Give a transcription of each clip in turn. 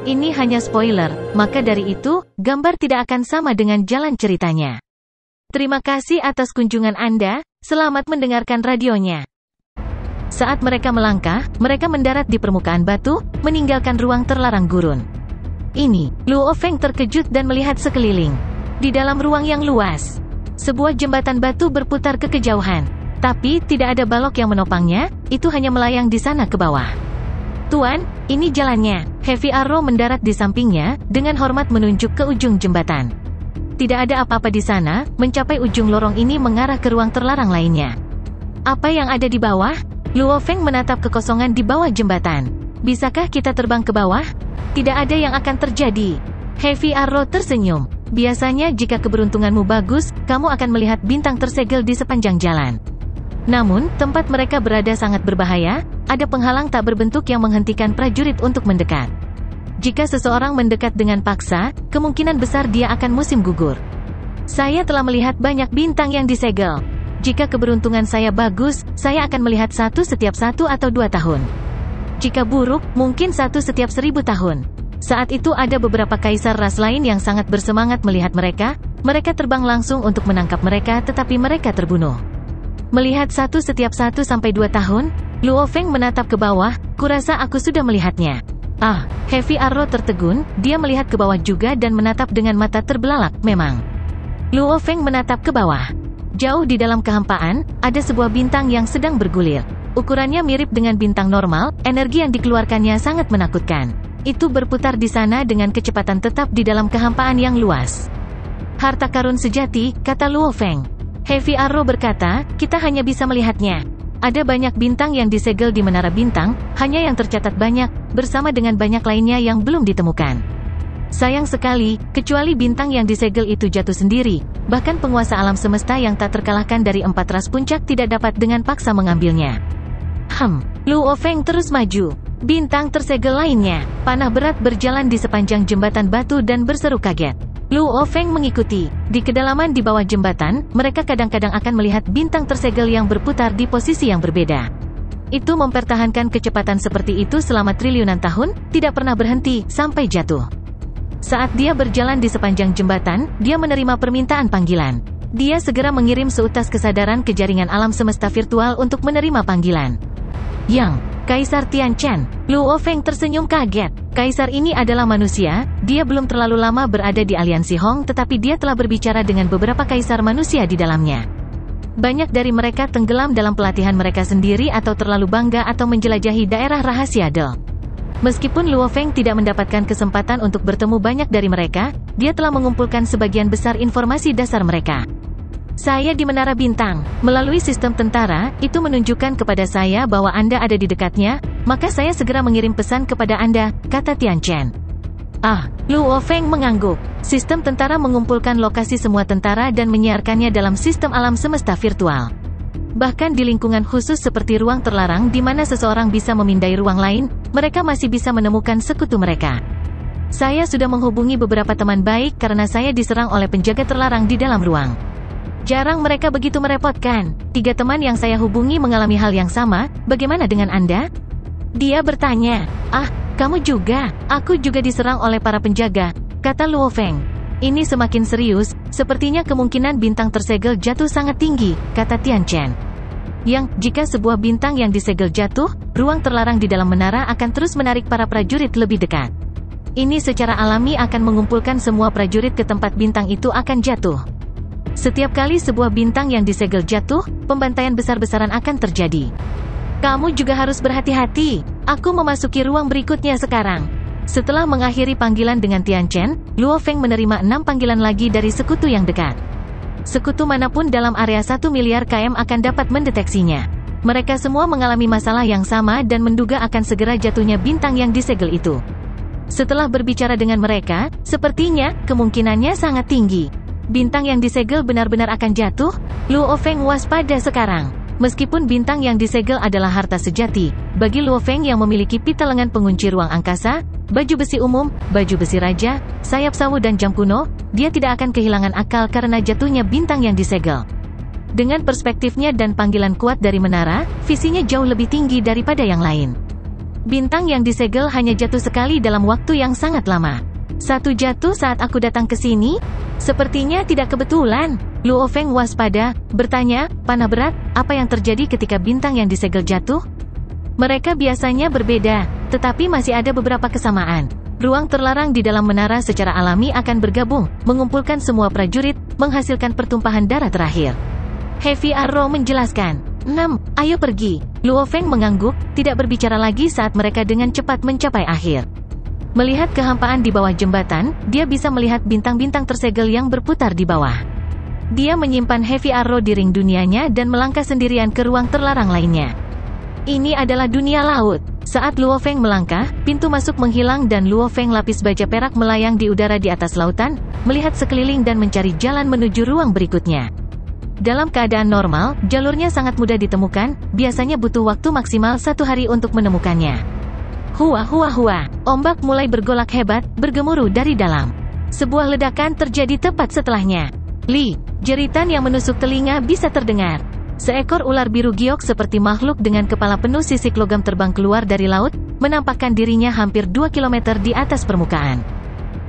Ini hanya spoiler, maka dari itu, gambar tidak akan sama dengan jalan ceritanya. Terima kasih atas kunjungan Anda, selamat mendengarkan radionya. Saat mereka melangkah, mereka mendarat di permukaan batu, meninggalkan ruang terlarang gurun. Ini, Luo Feng terkejut dan melihat sekeliling. Di dalam ruang yang luas, sebuah jembatan batu berputar ke kejauhan. Tapi, tidak ada balok yang menopangnya, itu hanya melayang di sana ke bawah. Tuan, ini jalannya. Heavy Arrow mendarat di sampingnya, dengan hormat menunjuk ke ujung jembatan. Tidak ada apa-apa di sana, mencapai ujung lorong ini mengarah ke ruang terlarang lainnya. Apa yang ada di bawah? Luo Feng menatap kekosongan di bawah jembatan. Bisakah kita terbang ke bawah? Tidak ada yang akan terjadi. Heavy Arrow tersenyum. Biasanya jika keberuntunganmu bagus, kamu akan melihat bintang tersegel di sepanjang jalan. Namun, tempat mereka berada sangat berbahaya, ada penghalang tak berbentuk yang menghentikan prajurit untuk mendekat. Jika seseorang mendekat dengan paksa, kemungkinan besar dia akan musim gugur. Saya telah melihat banyak bintang yang disegel. Jika keberuntungan saya bagus, saya akan melihat satu setiap 1 atau 2 tahun. Jika buruk, mungkin 1 setiap 1000 tahun. Saat itu ada beberapa kaisar ras lain yang sangat bersemangat melihat mereka, mereka terbang langsung untuk menangkap mereka tetapi mereka terbunuh. Melihat 1 setiap 1 sampai 2 tahun, Luo Feng menatap ke bawah, kurasa aku sudah melihatnya. Ah, Heavy Arrow tertegun, dia melihat ke bawah juga dan menatap dengan mata terbelalak, memang. Luo Feng menatap ke bawah. Jauh di dalam kehampaan, ada sebuah bintang yang sedang bergulir. Ukurannya mirip dengan bintang normal, energi yang dikeluarkannya sangat menakutkan. Itu berputar di sana dengan kecepatan tetap di dalam kehampaan yang luas. Harta karun sejati, kata Luo Feng. Heavy Arrow berkata, kita hanya bisa melihatnya. Ada banyak bintang yang disegel di menara bintang, hanya yang tercatat banyak, bersama dengan banyak lainnya yang belum ditemukan. Sayang sekali, kecuali bintang yang disegel itu jatuh sendiri, bahkan penguasa alam semesta yang tak terkalahkan dari 4 ras puncak tidak dapat dengan paksa mengambilnya. Luo Feng terus maju. Bintang tersegel lainnya, panah berat berjalan di sepanjang jembatan batu dan berseru kaget. Luo Feng mengikuti. Di kedalaman di bawah jembatan, mereka kadang-kadang akan melihat bintang tersegel yang berputar di posisi yang berbeda. Itu mempertahankan kecepatan seperti itu selama triliunan tahun, tidak pernah berhenti, sampai jatuh. Saat dia berjalan di sepanjang jembatan, dia menerima permintaan panggilan. Dia segera mengirim seutas kesadaran ke jaringan alam semesta virtual untuk menerima panggilan. Yang, Kaisar Tianchen. Luo Feng tersenyum kaget. Kaisar ini adalah manusia, dia belum terlalu lama berada di aliansi Hong tetapi dia telah berbicara dengan beberapa kaisar manusia di dalamnya. Banyak dari mereka tenggelam dalam pelatihan mereka sendiri atau terlalu bangga atau menjelajahi daerah rahasia Del. Meskipun Luo Feng tidak mendapatkan kesempatan untuk bertemu banyak dari mereka, dia telah mengumpulkan sebagian besar informasi dasar mereka. Saya di Menara Bintang. Melalui sistem tentara, itu menunjukkan kepada saya bahwa Anda ada di dekatnya, maka saya segera mengirim pesan kepada Anda, kata Tianchen. Luo Feng mengangguk. Sistem tentara mengumpulkan lokasi semua tentara dan menyiarkannya dalam sistem alam semesta virtual. Bahkan di lingkungan khusus seperti ruang terlarang di mana seseorang bisa memindai ruang lain, mereka masih bisa menemukan sekutu mereka. Saya sudah menghubungi beberapa teman baik karena saya diserang oleh penjaga terlarang di dalam ruang. Jarang mereka begitu merepotkan. 3 teman yang saya hubungi mengalami hal yang sama, bagaimana dengan Anda? Dia bertanya. Kamu juga? Aku juga diserang oleh para penjaga, kata Luo Feng. Ini semakin serius, sepertinya kemungkinan bintang tersegel jatuh sangat tinggi, kata Tianchen. Jika sebuah bintang yang disegel jatuh, ruang terlarang di dalam menara akan terus menarik para prajurit lebih dekat. Ini secara alami akan mengumpulkan semua prajurit ke tempat bintang itu akan jatuh. Setiap kali sebuah bintang yang disegel jatuh, pembantaian besar-besaran akan terjadi. Kamu juga harus berhati-hati. Aku memasuki ruang berikutnya sekarang. Setelah mengakhiri panggilan dengan Tianchen, Luo Feng menerima 6 panggilan lagi dari sekutu yang dekat. Sekutu manapun dalam area 1 miliar km akan dapat mendeteksinya. Mereka semua mengalami masalah yang sama dan menduga akan segera jatuhnya bintang yang disegel itu. Setelah berbicara dengan mereka, sepertinya, kemungkinannya sangat tinggi. Bintang yang disegel benar-benar akan jatuh? Luo Feng waspada sekarang. Meskipun bintang yang disegel adalah harta sejati, bagi Luo Feng yang memiliki pita lengan pengunci ruang angkasa, baju besi umum, baju besi raja, sayap sawu dan jam kuno, dia tidak akan kehilangan akal karena jatuhnya bintang yang disegel. Dengan perspektifnya dan panggilan kuat dari menara, visinya jauh lebih tinggi daripada yang lain. Bintang yang disegel hanya jatuh sekali dalam waktu yang sangat lama. Satu jatuh saat aku datang ke sini? Sepertinya tidak kebetulan. Luo Feng waspada, bertanya, panah berat, apa yang terjadi ketika bintang yang disegel jatuh? Mereka biasanya berbeda, tetapi masih ada beberapa kesamaan. Ruang terlarang di dalam menara secara alami akan bergabung, mengumpulkan semua prajurit, menghasilkan pertumpahan darah terakhir. Heavy Arrow menjelaskan. 6. Ayo pergi. Luo Feng mengangguk, tidak berbicara lagi saat mereka dengan cepat mencapai akhir. Melihat kehampaan di bawah jembatan, dia bisa melihat bintang-bintang tersegel yang berputar di bawah. Dia menyimpan Heavy Arrow di ring dunianya dan melangkah sendirian ke ruang terlarang lainnya. Ini adalah dunia laut. Saat Luo Feng melangkah, pintu masuk menghilang dan Luo Feng lapis baja perak melayang di udara di atas lautan, melihat sekeliling dan mencari jalan menuju ruang berikutnya. Dalam keadaan normal, jalurnya sangat mudah ditemukan, biasanya butuh waktu maksimal 1 hari untuk menemukannya. Hua hua hua, ombak mulai bergolak hebat, bergemuruh dari dalam. Sebuah ledakan terjadi tepat setelahnya. Li, jeritan yang menusuk telinga bisa terdengar. Seekor ular biru giok seperti makhluk dengan kepala penuh sisik logam terbang keluar dari laut, menampakkan dirinya hampir 2 km di atas permukaan.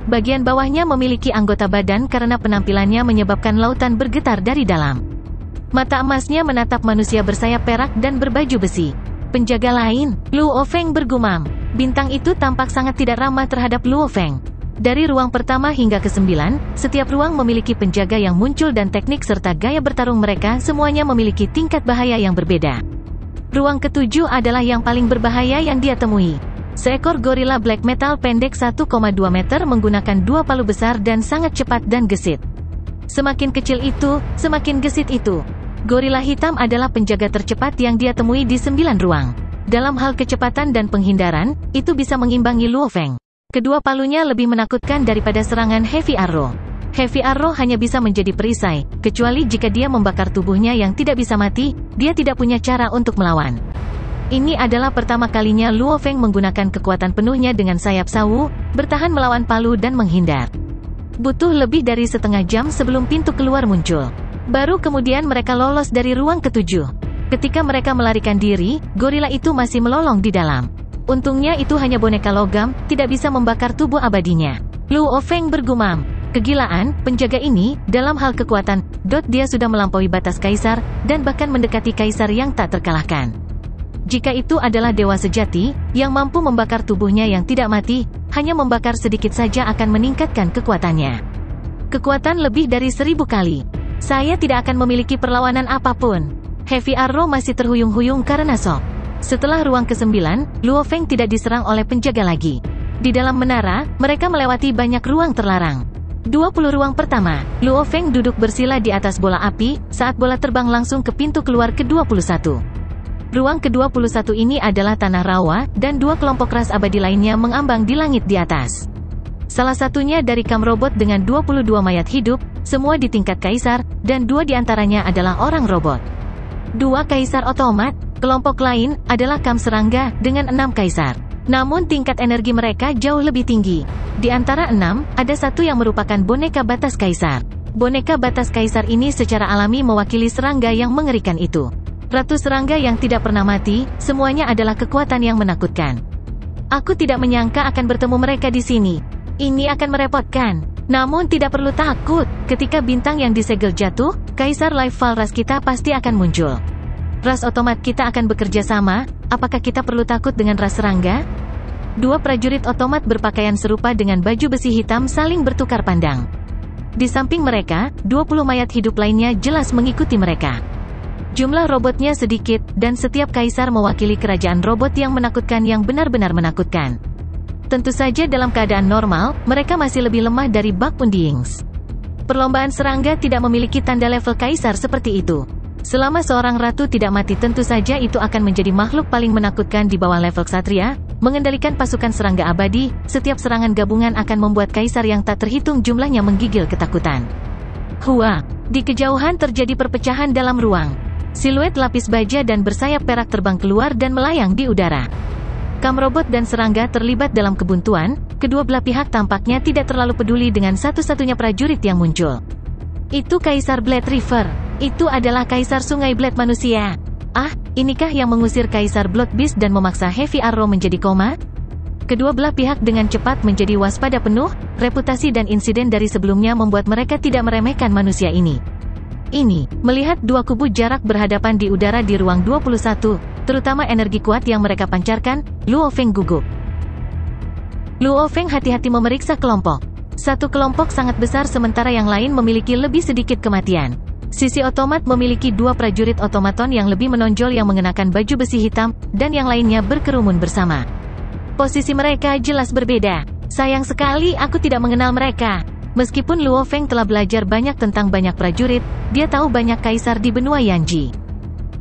Bagian bawahnya memiliki anggota badan karena penampilannya menyebabkan lautan bergetar dari dalam. Mata emasnya menatap manusia bersayap perak dan berbaju besi. Penjaga lain, Luo Feng bergumam. Bintang itu tampak sangat tidak ramah terhadap Luo Feng. Dari ruang pertama hingga ke-9, setiap ruang memiliki penjaga yang muncul dan teknik serta gaya bertarung mereka semuanya memiliki tingkat bahaya yang berbeda. Ruang ke-7 adalah yang paling berbahaya yang dia temui. Seekor gorila black metal pendek 1,2 meter menggunakan 2 palu besar dan sangat cepat dan gesit. Semakin kecil itu, semakin gesit itu. Gorila hitam adalah penjaga tercepat yang dia temui di 9 ruang. Dalam hal kecepatan dan penghindaran, itu bisa mengimbangi Luo Feng. Kedua palunya lebih menakutkan daripada serangan Heavy Arrow. Heavy Arrow hanya bisa menjadi perisai, kecuali jika dia membakar tubuhnya yang tidak bisa mati, dia tidak punya cara untuk melawan. Ini adalah pertama kalinya Luo Feng menggunakan kekuatan penuhnya dengan sayap sawu, bertahan melawan palu dan menghindar. Butuh lebih dari setengah jam sebelum pintu keluar muncul. Baru kemudian mereka lolos dari ruang ke-7. Ketika mereka melarikan diri, gorila itu masih melolong di dalam. Untungnya itu hanya boneka logam, tidak bisa membakar tubuh abadinya. Luo Feng bergumam. Kegilaan, penjaga ini, dalam hal kekuatan, dia sudah melampaui batas kaisar, dan bahkan mendekati kaisar yang tak terkalahkan. Jika itu adalah dewa sejati, yang mampu membakar tubuhnya yang tidak mati, hanya membakar sedikit saja akan meningkatkan kekuatannya. Kekuatan lebih dari 1000 kali. Saya tidak akan memiliki perlawanan apapun. Heavy Arrow masih terhuyung-huyung karena shock. Setelah ruang ke-9, Luo Feng tidak diserang oleh penjaga lagi. Di dalam menara, mereka melewati banyak ruang terlarang. 20 ruang pertama, Luo Feng duduk bersila di atas bola api, saat bola terbang langsung ke pintu keluar ke-21. Ruang ke-21 ini adalah tanah rawa, dan 2 kelompok ras abadi lainnya mengambang di langit di atas. Salah satunya dari kam robot dengan 22 mayat hidup, semua di tingkat kaisar, dan 2 diantaranya adalah orang robot. 2 kaisar otomat. Kelompok lain adalah kam serangga dengan 6 kaisar. Namun tingkat energi mereka jauh lebih tinggi. Di antara 6, ada 1 yang merupakan boneka batas kaisar. Boneka batas kaisar ini secara alami mewakili serangga yang mengerikan itu. Ratu serangga yang tidak pernah mati, semuanya adalah kekuatan yang menakutkan. Aku tidak menyangka akan bertemu mereka di sini. Ini akan merepotkan. Namun tidak perlu takut, ketika bintang yang disegel jatuh, kaisar Life Fall ras kita pasti akan muncul. Ras otomat kita akan bekerja sama, apakah kita perlu takut dengan ras serangga? 2 prajurit otomat berpakaian serupa dengan baju besi hitam saling bertukar pandang. Di samping mereka, 20 mayat hidup lainnya jelas mengikuti mereka. Jumlah robotnya sedikit, dan setiap kaisar mewakili kerajaan robot yang menakutkan yang benar-benar menakutkan. Tentu saja dalam keadaan normal, mereka masih lebih lemah dari Bak Undiings. Perlombaan serangga tidak memiliki tanda level kaisar seperti itu. Selama seorang ratu tidak mati tentu saja itu akan menjadi makhluk paling menakutkan di bawah level ksatria, mengendalikan pasukan serangga abadi, setiap serangan gabungan akan membuat kaisar yang tak terhitung jumlahnya menggigil ketakutan. Hua! Di kejauhan terjadi perpecahan dalam ruang. Siluet lapis baja dan bersayap perak terbang keluar dan melayang di udara. Kam robot dan serangga terlibat dalam kebuntuan, kedua belah pihak tampaknya tidak terlalu peduli dengan satu-satunya prajurit yang muncul. Itu Kaisar Blade River. Itu adalah Kaisar Sungai Blade manusia. Ah, inikah yang mengusir Kaisar Blood Beast dan memaksa Heavy Arrow menjadi koma? Kedua belah pihak dengan cepat menjadi waspada penuh. Reputasi dan insiden dari sebelumnya membuat mereka tidak meremehkan manusia ini. Melihat dua kubu jarak berhadapan di udara di ruang 21, terutama energi kuat yang mereka pancarkan, Luo Feng gugup. Luo Feng hati-hati memeriksa kelompok. Satu kelompok sangat besar sementara yang lain memiliki lebih sedikit kematian. Sisi otomat memiliki dua prajurit otomaton yang lebih menonjol yang mengenakan baju besi hitam, dan yang lainnya berkerumun bersama. Posisi mereka jelas berbeda. Sayang sekali aku tidak mengenal mereka. Meskipun Luo Feng telah belajar banyak tentang banyak prajurit, dia tahu banyak kaisar di benua Yanji.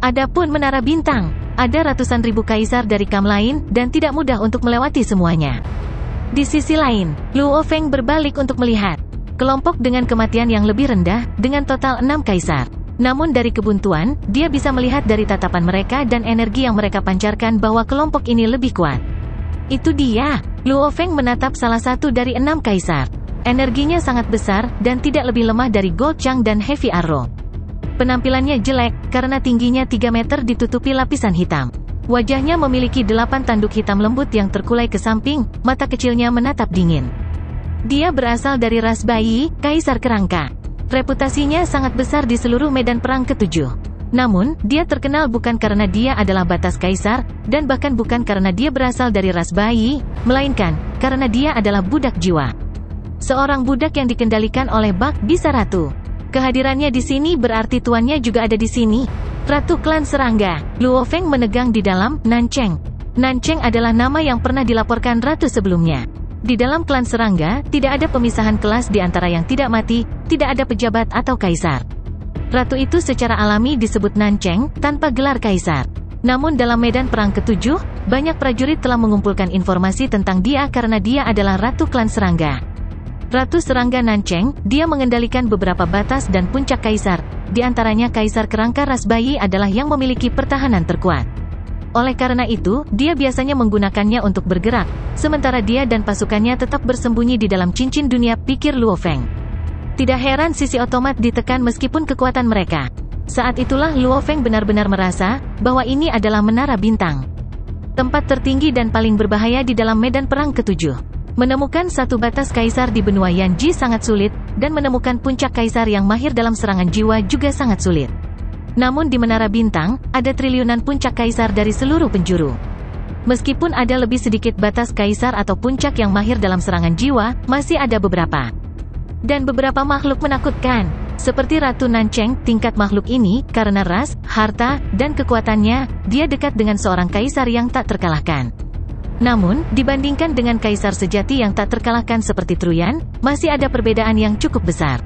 Adapun Menara Bintang, ada ratusan ribu kaisar dari kam lain, dan tidak mudah untuk melewati semuanya. Di sisi lain, Luo Feng berbalik untuk melihat kelompok dengan kematian yang lebih rendah, dengan total 6 kaisar. Namun dari kebuntuan, dia bisa melihat dari tatapan mereka dan energi yang mereka pancarkan bahwa kelompok ini lebih kuat. Itu dia, Luo Feng menatap salah satu dari 6 kaisar. Energinya sangat besar, dan tidak lebih lemah dari Gold Chang dan Heavy Arrow. Penampilannya jelek, karena tingginya 3 meter ditutupi lapisan hitam. Wajahnya memiliki 8 tanduk hitam lembut yang terkulai ke samping, mata kecilnya menatap dingin. Dia berasal dari ras bayi, Kaisar Kerangka. Reputasinya sangat besar di seluruh medan perang ke-7. Namun, dia terkenal bukan karena dia adalah batas kaisar, dan bahkan bukan karena dia berasal dari ras bayi, melainkan karena dia adalah budak jiwa. Seorang budak yang dikendalikan oleh Bak Bisa Ratu. Kehadirannya di sini berarti tuannya juga ada di sini. Ratu Klan Serangga. Luo Feng menegang di dalam Nancheng. Nancheng adalah nama yang pernah dilaporkan ratu sebelumnya. Di dalam klan serangga, tidak ada pemisahan kelas di antara yang tidak mati, tidak ada pejabat atau kaisar. Ratu itu secara alami disebut Nancheng, tanpa gelar kaisar. Namun dalam medan perang ke-7, banyak prajurit telah mengumpulkan informasi tentang dia karena dia adalah Ratu Klan Serangga. Ratu Serangga Nancheng, dia mengendalikan beberapa batas dan puncak kaisar, di antaranya Kaisar Kerangka ras bayi adalah yang memiliki pertahanan terkuat. Oleh karena itu, dia biasanya menggunakannya untuk bergerak, sementara dia dan pasukannya tetap bersembunyi di dalam cincin dunia, pikir Luo Feng. Tidak heran sisi otomat ditekan meskipun kekuatan mereka. Saat itulah Luo Feng benar-benar merasa bahwa ini adalah Menara Bintang. Tempat tertinggi dan paling berbahaya di dalam medan perang ke-7. Menemukan satu batas kaisar di benua Yanji sangat sulit, dan menemukan puncak kaisar yang mahir dalam serangan jiwa juga sangat sulit. Namun di Menara Bintang, ada triliunan puncak kaisar dari seluruh penjuru. Meskipun ada lebih sedikit batas kaisar atau puncak yang mahir dalam serangan jiwa, masih ada beberapa. Dan beberapa makhluk menakutkan. Seperti Ratu Nancheng, tingkat makhluk ini, karena ras, harta, dan kekuatannya, dia dekat dengan seorang kaisar yang tak terkalahkan. Namun, dibandingkan dengan kaisar sejati yang tak terkalahkan seperti Truyan, masih ada perbedaan yang cukup besar.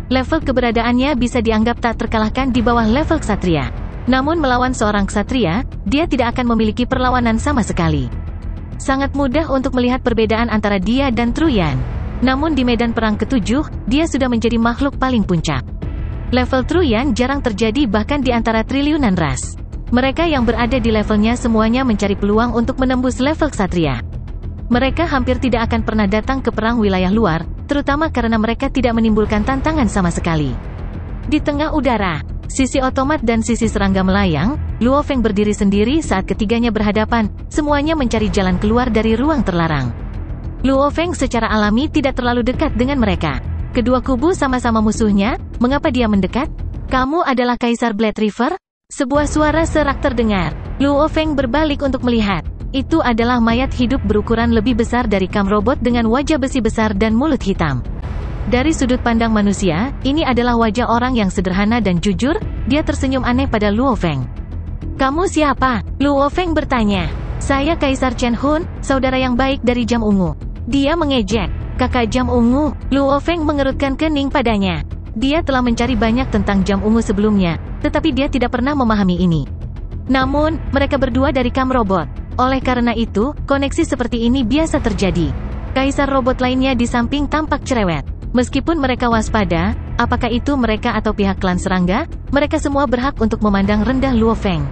Level keberadaannya bisa dianggap tak terkalahkan di bawah level ksatria. Namun melawan seorang ksatria, dia tidak akan memiliki perlawanan sama sekali. Sangat mudah untuk melihat perbedaan antara dia dan Truyan. Namun di medan perang ke-7, dia sudah menjadi makhluk paling puncak. Level Truyan jarang terjadi bahkan di antara triliunan ras. Mereka yang berada di levelnya semuanya mencari peluang untuk menembus level ksatria. Mereka hampir tidak akan pernah datang ke perang wilayah luar, terutama karena mereka tidak menimbulkan tantangan sama sekali. Di tengah udara, sisi otomat dan sisi serangga melayang, Luo Feng berdiri sendiri saat ketiganya berhadapan, semuanya mencari jalan keluar dari ruang terlarang. Luo Feng secara alami tidak terlalu dekat dengan mereka. Kedua kubu sama-sama musuhnya, mengapa dia mendekat? Kamu adalah Kaisar Blade River? Sebuah suara serak terdengar. Luo Feng berbalik untuk melihat. Itu adalah mayat hidup berukuran lebih besar dari kam robot dengan wajah besi besar dan mulut hitam. Dari sudut pandang manusia, ini adalah wajah orang yang sederhana dan jujur. Dia tersenyum aneh pada Luo Feng. Kamu siapa? Luo Feng bertanya. Saya Kaisar Chen Hun, saudara yang baik dari Jam Ungu. Dia mengejek. Kakak Jam Ungu. Luo Feng mengerutkan kening padanya. Dia telah mencari banyak tentang Jam Ungu sebelumnya, tetapi dia tidak pernah memahami ini. Namun, mereka berdua dari kam robot. Oleh karena itu, koneksi seperti ini biasa terjadi. Kaisar robot lainnya di samping tampak cerewet. Meskipun mereka waspada, apakah itu mereka atau pihak klan serangga, mereka semua berhak untuk memandang rendah Luo Feng.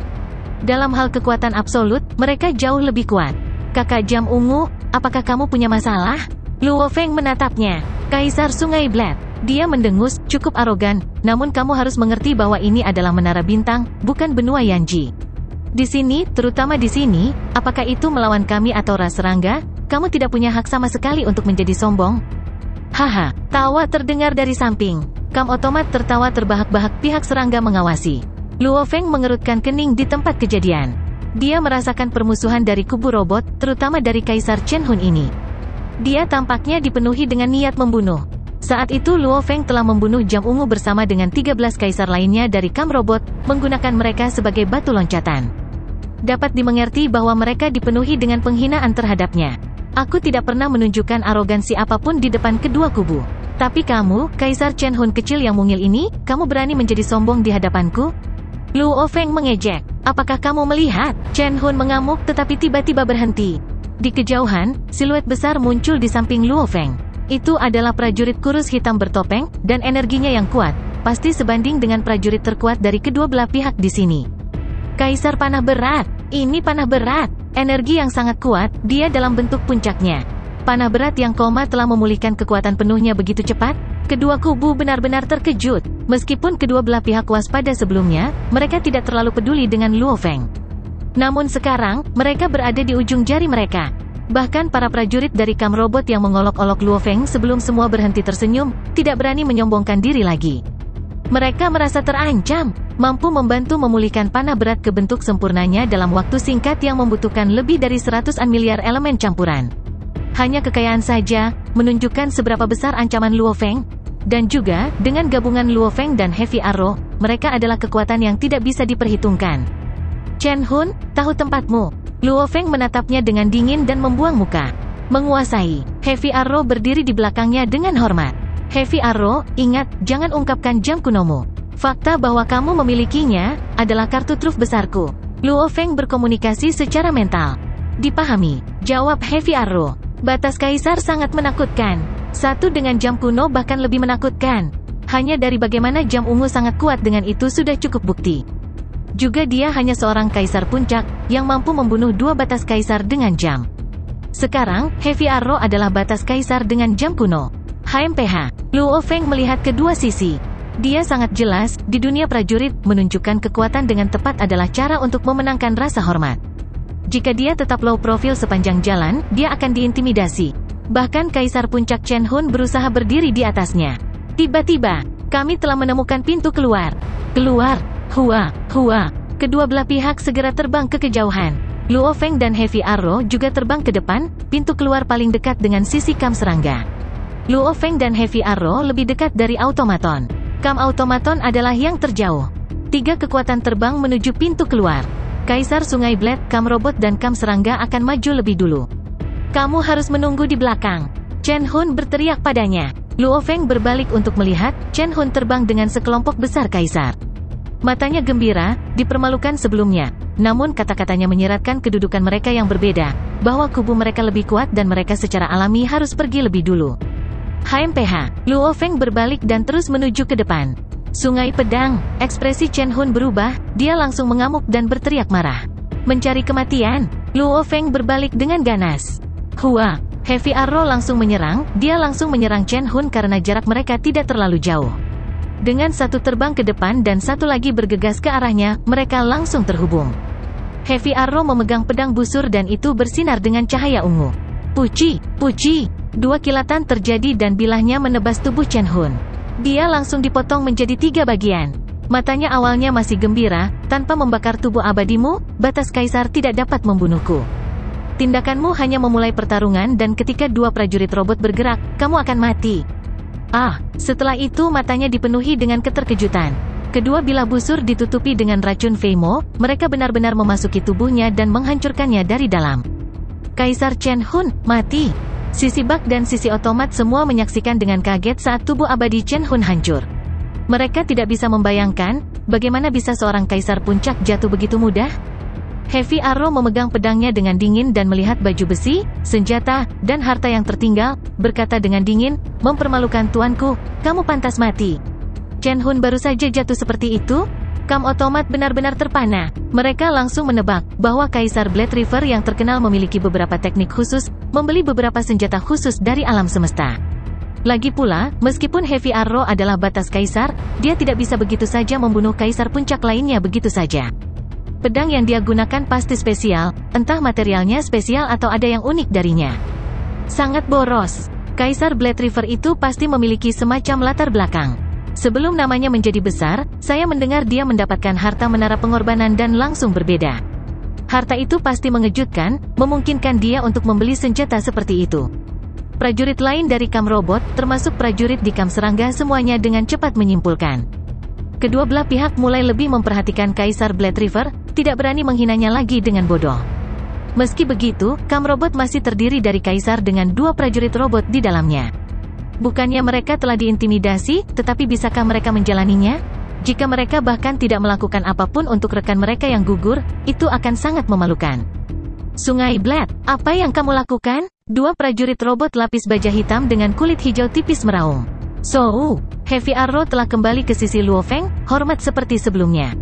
Dalam hal kekuatan absolut, mereka jauh lebih kuat. Kakak Jam Ungu, apakah kamu punya masalah? Luo Feng menatapnya. Kaisar Sungai Blade. Dia mendengus, cukup arogan, namun kamu harus mengerti bahwa ini adalah menara bintang, bukan benua Yanji. Di sini, terutama di sini, apakah itu melawan kami atau ras serangga? Kamu tidak punya hak sama sekali untuk menjadi sombong. Haha, tawa terdengar dari samping. Kam otomat tertawa terbahak-bahak, pihak serangga mengawasi. Luo Feng mengerutkan kening di tempat kejadian. Dia merasakan permusuhan dari kubu robot, terutama dari Kaisar Chen Hun ini. Dia tampaknya dipenuhi dengan niat membunuh. Saat itu Luo Feng telah membunuh jam ungu bersama dengan 13 kaisar lainnya dari Kam robot, menggunakan mereka sebagai batu loncatan. Dapat dimengerti bahwa mereka dipenuhi dengan penghinaan terhadapnya. Aku tidak pernah menunjukkan arogansi apapun di depan kedua kubu. Tapi kamu, Kaisar Chen Hun kecil yang mungil ini, kamu berani menjadi sombong di hadapanku? Luo Feng mengejek. Apakah kamu melihat? Chen Hun mengamuk tetapi tiba-tiba berhenti. Di kejauhan, siluet besar muncul di samping Luo Feng. Itu adalah prajurit kurus hitam bertopeng, dan energinya yang kuat, pasti sebanding dengan prajurit terkuat dari kedua belah pihak di sini. Kaisar panah berat. Ini panah berat. Energi yang sangat kuat, dia dalam bentuk puncaknya. Panah berat yang koma telah memulihkan kekuatan penuhnya begitu cepat. Kedua kubu benar-benar terkejut. Meskipun kedua belah pihak waspada sebelumnya, mereka tidak terlalu peduli dengan Luo Feng. Namun sekarang, mereka berada di ujung jari mereka. Bahkan para prajurit dari Kam robot yang mengolok-olok Luo Feng sebelum semua berhenti tersenyum, tidak berani menyombongkan diri lagi. Mereka merasa terancam, mampu membantu memulihkan panah berat ke bentuk sempurnanya dalam waktu singkat yang membutuhkan lebih dari 100-an miliar elemen campuran. Hanya kekayaan saja, menunjukkan seberapa besar ancaman Luo Feng. Dan juga, dengan gabungan Luo Feng dan Heavy Arrow, mereka adalah kekuatan yang tidak bisa diperhitungkan. Chen Hun, tahu tempatmu. Luo Feng menatapnya dengan dingin dan membuang muka. Menguasai. Heavy Arrow berdiri di belakangnya dengan hormat. Heavy Arrow, ingat, jangan ungkapkan jam kunomu. Fakta bahwa kamu memilikinya, adalah kartu truf besarku. Luo Feng berkomunikasi secara mental. Dipahami, jawab Heavy Arrow. Batas Kaisar sangat menakutkan. Satu dengan jam kuno bahkan lebih menakutkan. Hanya dari bagaimana jam ungu sangat kuat dengan itu sudah cukup bukti. Juga dia hanya seorang kaisar puncak, yang mampu membunuh dua batas kaisar dengan jam. Sekarang, Heavy Arrow adalah batas kaisar dengan jam kuno. HMPH. Luo Feng melihat kedua sisi. Dia sangat jelas, di dunia prajurit, menunjukkan kekuatan dengan tepat adalah cara untuk memenangkan rasa hormat. Jika dia tetap low profile sepanjang jalan, dia akan diintimidasi. Bahkan Kaisar Puncak Chen Hun berusaha berdiri di atasnya. Tiba-tiba, kami telah menemukan pintu keluar. Keluar. Hua, hua. Kedua belah pihak segera terbang ke kejauhan. Luo Feng dan Heavy Arrow juga terbang ke depan, pintu keluar paling dekat dengan sisi Kam serangga. Luo Feng dan Heavy Arrow lebih dekat dari automaton. Kam automaton adalah yang terjauh. Tiga kekuatan terbang menuju pintu keluar. Kaisar Sungai Blade, Kam robot dan Kam serangga akan maju lebih dulu. Kamu harus menunggu di belakang. Chen Hun berteriak padanya. Luo Feng berbalik untuk melihat, Chen Hun terbang dengan sekelompok besar kaisar. Matanya gembira, dipermalukan sebelumnya. Namun kata-katanya menyiratkan kedudukan mereka yang berbeda, bahwa kubu mereka lebih kuat dan mereka secara alami harus pergi lebih dulu. HMPH. Luo Feng berbalik dan terus menuju ke depan. Sungai pedang, ekspresi Chen Hun berubah, dia langsung mengamuk dan berteriak marah. Mencari kematian. Luo Feng berbalik dengan ganas. Hua, Heavy Arrow langsung menyerang, dia langsung menyerang Chen Hun karena jarak mereka tidak terlalu jauh. Dengan satu terbang ke depan dan satu lagi bergegas ke arahnya, mereka langsung terhubung. Heavy Arrow memegang pedang busur dan itu bersinar dengan cahaya ungu. Puci, puci, dua kilatan terjadi dan bilahnya menebas tubuh Chen Hun. Dia langsung dipotong menjadi 3 bagian. Matanya awalnya masih gembira, tanpa membakar tubuh abadimu, batas kaisar tidak dapat membunuhku. Tindakanmu hanya memulai pertarungan dan ketika dua prajurit robot bergerak, kamu akan mati. Setelah itu matanya dipenuhi dengan keterkejutan. Kedua bilah busur ditutupi dengan racun Feimo, mereka benar-benar memasuki tubuhnya dan menghancurkannya dari dalam. Kaisar Chen Hun, mati. Sisi bak dan sisi otomat semua menyaksikan dengan kaget saat tubuh abadi Chen Hun hancur. Mereka tidak bisa membayangkan, bagaimana bisa seorang kaisar puncak jatuh begitu mudah? Heavy Arrow memegang pedangnya dengan dingin dan melihat baju besi, senjata, dan harta yang tertinggal, berkata dengan dingin, mempermalukan tuanku, kamu pantas mati. Chen Hun baru saja jatuh seperti itu? Kam otomat benar-benar terpana. Mereka langsung menebak, bahwa Kaisar Blade River yang terkenal memiliki beberapa teknik khusus, membeli beberapa senjata khusus dari alam semesta. Lagi pula, meskipun Heavy Arrow adalah batas kaisar, dia tidak bisa begitu saja membunuh kaisar puncak lainnya begitu saja. Pedang yang dia gunakan pasti spesial, entah materialnya spesial atau ada yang unik darinya. Sangat boros. Kaisar Blade River itu pasti memiliki semacam latar belakang. Sebelum namanya menjadi besar, saya mendengar dia mendapatkan harta menara pengorbanan dan langsung berbeda. Harta itu pasti mengejutkan, memungkinkan dia untuk membeli senjata seperti itu. Prajurit lain dari Kam Robot, termasuk prajurit di Kam Serangga semuanya dengan cepat menyimpulkan. Kedua belah pihak mulai lebih memperhatikan Kaisar Blade River, tidak berani menghinanya lagi dengan bodoh. Meski begitu, Kam Robot masih terdiri dari Kaisar dengan 2 prajurit robot di dalamnya. Bukannya mereka telah diintimidasi, tetapi bisakah mereka menjalaninya? Jika mereka bahkan tidak melakukan apapun untuk rekan mereka yang gugur, itu akan sangat memalukan. Sungai Blade, apa yang kamu lakukan? 2 prajurit robot lapis baja hitam dengan kulit hijau tipis meraung. So, Heavy Arrow telah kembali ke sisi Luo Feng, hormat seperti sebelumnya.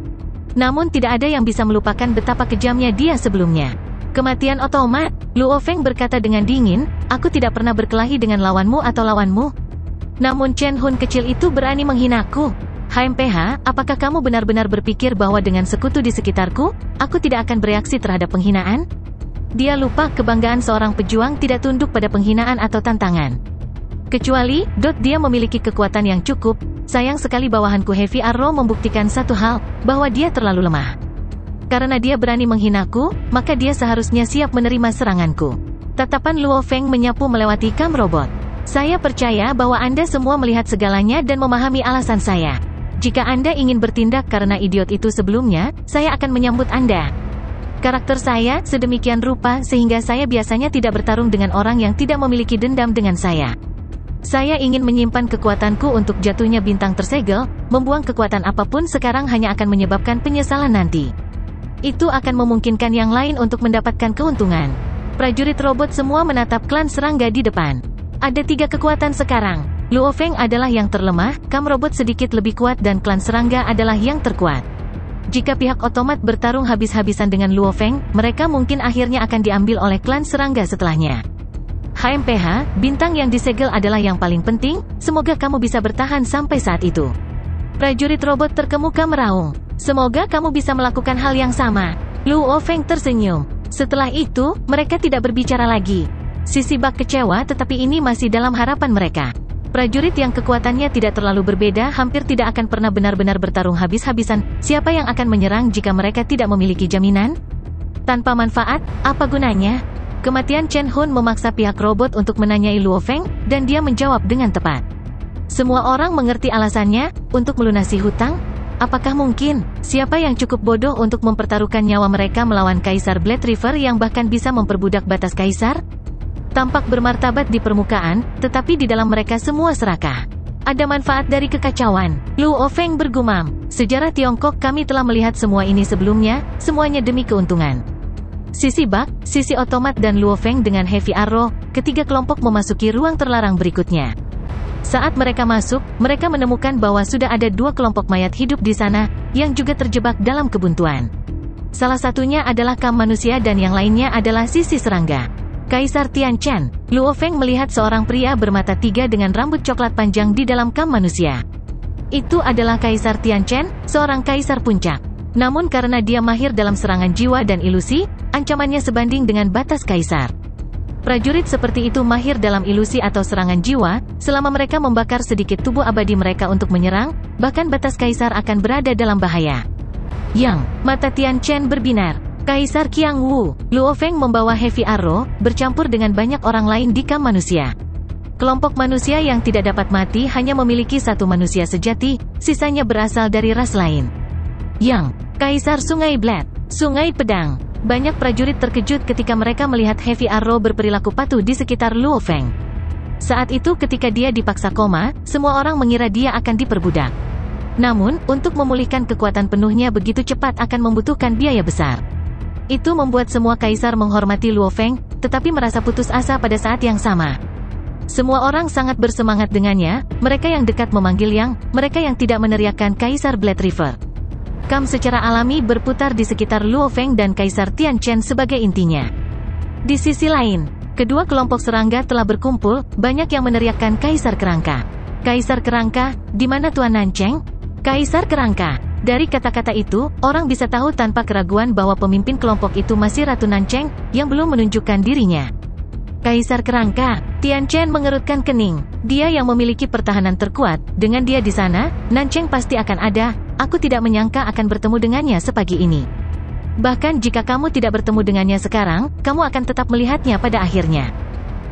Namun tidak ada yang bisa melupakan betapa kejamnya dia sebelumnya. Kematian otomat, Luo Feng berkata dengan dingin, aku tidak pernah berkelahi dengan lawanmu atau lawanmu. Namun Chen Hun kecil itu berani menghinaku. HMPH, apakah kamu benar-benar berpikir bahwa dengan sekutu di sekitarku, aku tidak akan bereaksi terhadap penghinaan? Dia lupa kebanggaan seorang pejuang tidak tunduk pada penghinaan atau tantangan. Kecuali, dia memiliki kekuatan yang cukup. Sayang sekali bawahanku Heavy Arrow membuktikan satu hal, bahwa dia terlalu lemah. Karena dia berani menghinaku, maka dia seharusnya siap menerima seranganku. Tatapan Luo Feng menyapu melewati Kam Robot. Saya percaya bahwa Anda semua melihat segalanya dan memahami alasan saya. Jika Anda ingin bertindak karena idiot itu sebelumnya, saya akan menyambut Anda. Karakter saya sedemikian rupa sehingga saya biasanya tidak bertarung dengan orang yang tidak memiliki dendam dengan saya. Saya ingin menyimpan kekuatanku untuk jatuhnya bintang tersegel, membuang kekuatan apapun sekarang hanya akan menyebabkan penyesalan nanti. Itu akan memungkinkan yang lain untuk mendapatkan keuntungan. Prajurit robot semua menatap klan serangga di depan. Ada 3 kekuatan sekarang. Luo Feng adalah yang terlemah, Kam Robot sedikit lebih kuat dan klan serangga adalah yang terkuat. Jika pihak otomat bertarung habis-habisan dengan Luo Feng, mereka mungkin akhirnya akan diambil oleh klan serangga setelahnya. HMPH, bintang yang disegel adalah yang paling penting, semoga kamu bisa bertahan sampai saat itu. Prajurit robot terkemuka meraung. Semoga kamu bisa melakukan hal yang sama. Luo Feng tersenyum. Setelah itu, mereka tidak berbicara lagi. Sisi Bak kecewa tetapi ini masih dalam harapan mereka. Prajurit yang kekuatannya tidak terlalu berbeda hampir tidak akan pernah benar-benar bertarung habis-habisan. Siapa yang akan menyerang jika mereka tidak memiliki jaminan? Tanpa manfaat, apa gunanya? Kematian Chen Hun memaksa pihak robot untuk menanyai Luo Feng, dan dia menjawab dengan tepat. Semua orang mengerti alasannya, untuk melunasi hutang? Apakah mungkin, siapa yang cukup bodoh untuk mempertaruhkan nyawa mereka melawan Kaisar Blade River yang bahkan bisa memperbudak batas Kaisar? Tampak bermartabat di permukaan, tetapi di dalam mereka semua serakah. Ada manfaat dari kekacauan. Luo Feng bergumam. Sejarah Tiongkok kami telah melihat semua ini sebelumnya, semuanya demi keuntungan. Sisi Bak, sisi otomat dan Luo Feng dengan Heavy Arrow, ketiga kelompok memasuki ruang terlarang berikutnya. Saat mereka masuk, mereka menemukan bahwa sudah ada 2 kelompok mayat hidup di sana, yang juga terjebak dalam kebuntuan. Salah satunya adalah Kam manusia dan yang lainnya adalah sisi serangga. Kaisar Tian Chen. Luo Feng melihat seorang pria bermata 3 dengan rambut coklat panjang di dalam Kam manusia. Itu adalah Kaisar Tian Chen, seorang kaisar puncak. Namun karena dia mahir dalam serangan jiwa dan ilusi, ancamannya sebanding dengan batas kaisar. Prajurit seperti itu mahir dalam ilusi atau serangan jiwa, selama mereka membakar sedikit tubuh abadi mereka untuk menyerang, bahkan batas kaisar akan berada dalam bahaya. Yang, mata Tian Chen berbinar. Kaisar Qiang Wu. Luo Feng membawa Heavy Arrow, bercampur dengan banyak orang lain di Kam manusia. Kelompok manusia yang tidak dapat mati hanya memiliki satu manusia sejati, sisanya berasal dari ras lain. Yang, Kaisar Sungai Blade. Sungai Pedang. Banyak prajurit terkejut ketika mereka melihat Heavy Arrow berperilaku patuh di sekitar Luo Feng. Saat itu ketika dia dipaksa koma, semua orang mengira dia akan diperbudak. Namun, untuk memulihkan kekuatan penuhnya begitu cepat akan membutuhkan biaya besar. Itu membuat semua kaisar menghormati Luo Feng, tetapi merasa putus asa pada saat yang sama. Semua orang sangat bersemangat dengannya, mereka yang dekat memanggil Yang, mereka yang tidak meneriakkan Kaisar Blade River. Kam secara alami berputar di sekitar Luo Feng dan Kaisar Tian Chen sebagai intinya. Di sisi lain, Kedua kelompok serangga telah berkumpul, banyak yang meneriakkan Kaisar Kerangka. Kaisar Kerangka, di mana Tuan Nancheng? Kaisar Kerangka. Dari kata-kata itu, orang bisa tahu tanpa keraguan bahwa pemimpin kelompok itu masih Ratu Nancheng, yang belum menunjukkan dirinya. Kaisar Kerangka. Tian Chen mengerutkan kening. Dia yang memiliki pertahanan terkuat, dengan dia di sana, Nancheng pasti akan ada. Aku tidak menyangka akan bertemu dengannya sepagi ini. Bahkan jika kamu tidak bertemu dengannya sekarang, kamu akan tetap melihatnya pada akhirnya.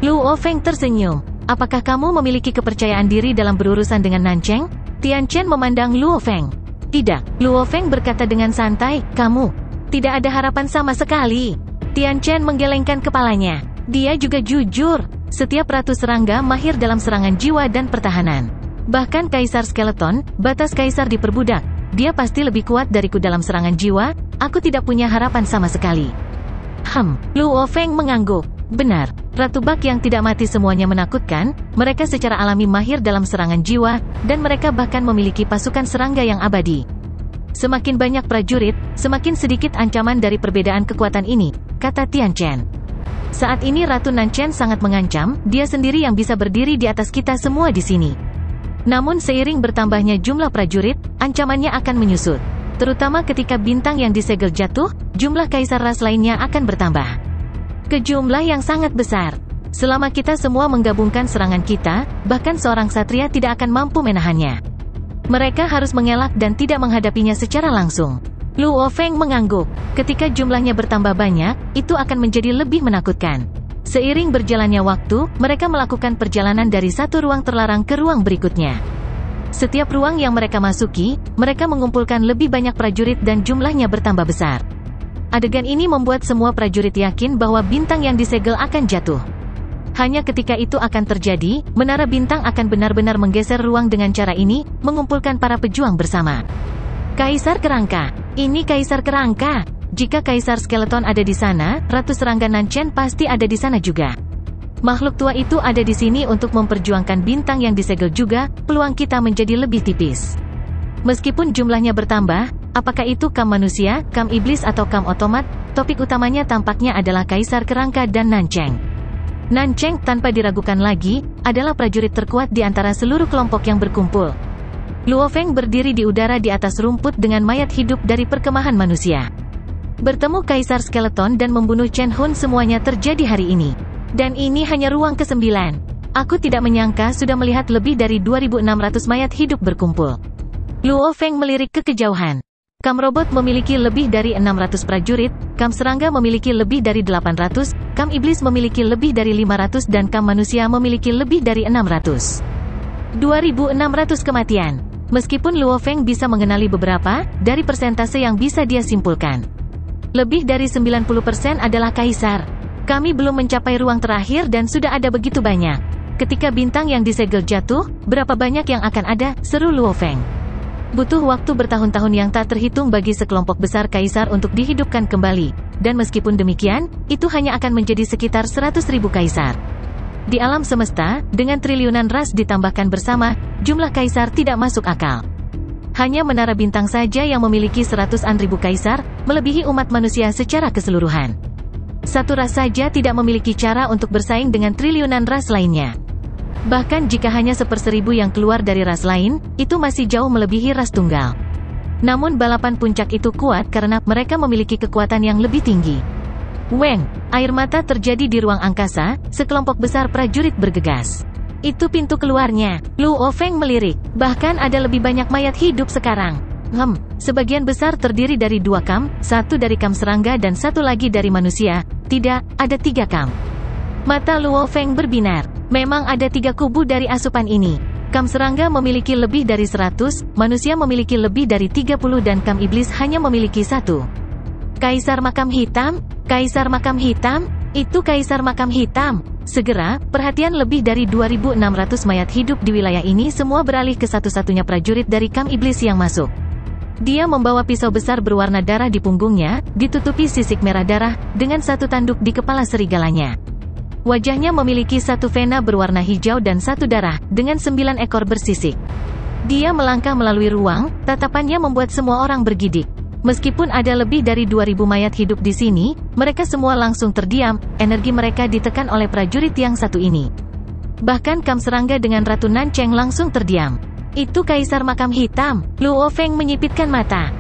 Luo Feng tersenyum. Apakah kamu memiliki kepercayaan diri dalam berurusan dengan Nancheng? Tian Chen memandang Luo Feng. Tidak, Luo Feng berkata dengan santai, kamu. Tidak ada harapan sama sekali. Tian Chen menggelengkan kepalanya. Dia juga jujur. Setiap ratu serangga mahir dalam serangan jiwa dan pertahanan. Bahkan Kaisar Skeleton, batas Kaisar diperbudak. Dia pasti lebih kuat dariku dalam serangan jiwa. Aku tidak punya harapan sama sekali. Luo Feng mengangguk. Benar, Ratu Bak yang tidak mati semuanya menakutkan. Mereka secara alami mahir dalam serangan jiwa, dan mereka bahkan memiliki pasukan serangga yang abadi. Semakin banyak prajurit, semakin sedikit ancaman dari perbedaan kekuatan ini, kata Tian Chen. Saat ini Ratu Nancheng sangat mengancam, dia sendiri yang bisa berdiri di atas kita semua di sini. Namun seiring bertambahnya jumlah prajurit, ancamannya akan menyusut. Terutama ketika bintang yang disegel jatuh, jumlah kaisar ras lainnya akan bertambah. Ke jumlah yang sangat besar. Selama kita semua menggabungkan serangan kita, bahkan seorang satria tidak akan mampu menahannya. Mereka harus mengelak dan tidak menghadapinya secara langsung. Luo Feng mengangguk. Ketika jumlahnya bertambah banyak, itu akan menjadi lebih menakutkan. Seiring berjalannya waktu, mereka melakukan perjalanan dari satu ruang terlarang ke ruang berikutnya. Setiap ruang yang mereka masuki, mereka mengumpulkan lebih banyak prajurit dan jumlahnya bertambah besar. Adegan ini membuat semua prajurit yakin bahwa bintang yang disegel akan jatuh. Hanya ketika itu akan terjadi, menara bintang akan benar-benar menggeser ruang dengan cara ini, mengumpulkan para pejuang bersama. Kaisar Kerangka. Ini Kaisar Kerangka. Jika Kaisar Skeleton ada di sana, Ratu Serangga Nancheng pasti ada di sana juga. Makhluk tua itu ada di sini untuk memperjuangkan bintang yang disegel juga, peluang kita menjadi lebih tipis. Meskipun jumlahnya bertambah, apakah itu kam manusia, kam iblis atau kam otomat, topik utamanya tampaknya adalah Kaisar Kerangka dan Nancheng. Nancheng, tanpa diragukan lagi, adalah prajurit terkuat di antara seluruh kelompok yang berkumpul. Luo Feng berdiri di udara di atas rumput dengan mayat hidup dari perkemahan manusia. Bertemu Kaisar Skeleton dan membunuh Chen Hun semuanya terjadi hari ini. Dan ini hanya ruang ke-9. Aku tidak menyangka sudah melihat lebih dari 2.600 mayat hidup berkumpul. Luo Feng melirik ke kejauhan. Kam robot memiliki lebih dari 600 prajurit, kam serangga memiliki lebih dari 800, kam iblis memiliki lebih dari 500 dan kam manusia memiliki lebih dari 600. 2.600 kematian. Meskipun Luo Feng bisa mengenali beberapa, dari persentase yang bisa dia simpulkan. Lebih dari 90% adalah kaisar. Kami belum mencapai ruang terakhir dan sudah ada begitu banyak. Ketika bintang yang disegel jatuh, berapa banyak yang akan ada, seru Luo Feng. Butuh waktu bertahun-tahun yang tak terhitung bagi sekelompok besar kaisar untuk dihidupkan kembali. Dan meskipun demikian, itu hanya akan menjadi sekitar 100.000 kaisar. Di alam semesta, dengan triliunan ras ditambahkan bersama, jumlah kaisar tidak masuk akal. Hanya menara bintang saja yang memiliki 100-an ribu kaisar, melebihi umat manusia secara keseluruhan. Satu ras saja tidak memiliki cara untuk bersaing dengan triliunan ras lainnya. Bahkan jika hanya 1/1000 yang keluar dari ras lain, itu masih jauh melebihi ras tunggal. Namun balapan puncak itu kuat karena mereka memiliki kekuatan yang lebih tinggi. Weng, air mata terjadi di ruang angkasa, sekelompok besar prajurit bergegas. Itu pintu keluarnya. Luo Feng melirik. Bahkan ada lebih banyak mayat hidup sekarang. Sebagian besar terdiri dari 2 kam, 1 dari kam serangga dan 1 lagi dari manusia. Tidak, ada 3 kam. Mata Luo Feng berbinar. Memang ada 3 kubu dari asupan ini. Kam serangga memiliki lebih dari 100, manusia memiliki lebih dari 30 dan kam iblis hanya memiliki 1. Kaisar Makam Hitam? Kaisar Makam Hitam? Itu Kaisar Makam Hitam. Segera, perhatian lebih dari 2.600 mayat hidup di wilayah ini semua beralih ke satu-satunya prajurit dari kam iblis yang masuk. Dia membawa pisau besar berwarna darah di punggungnya, ditutupi sisik merah darah, dengan 1 tanduk di kepala serigalanya. Wajahnya memiliki 1 vena berwarna hijau dan 1 darah, dengan 9 ekor bersisik. Dia melangkah melalui ruang, tatapannya membuat semua orang bergidik. Meskipun ada lebih dari 2.000 mayat hidup di sini, mereka semua langsung terdiam, energi mereka ditekan oleh prajurit yang satu ini. Bahkan Kam Serangga dengan Ratu Nancheng langsung terdiam. Itu Kaisar Makam Hitam. Luo Feng menyipitkan mata.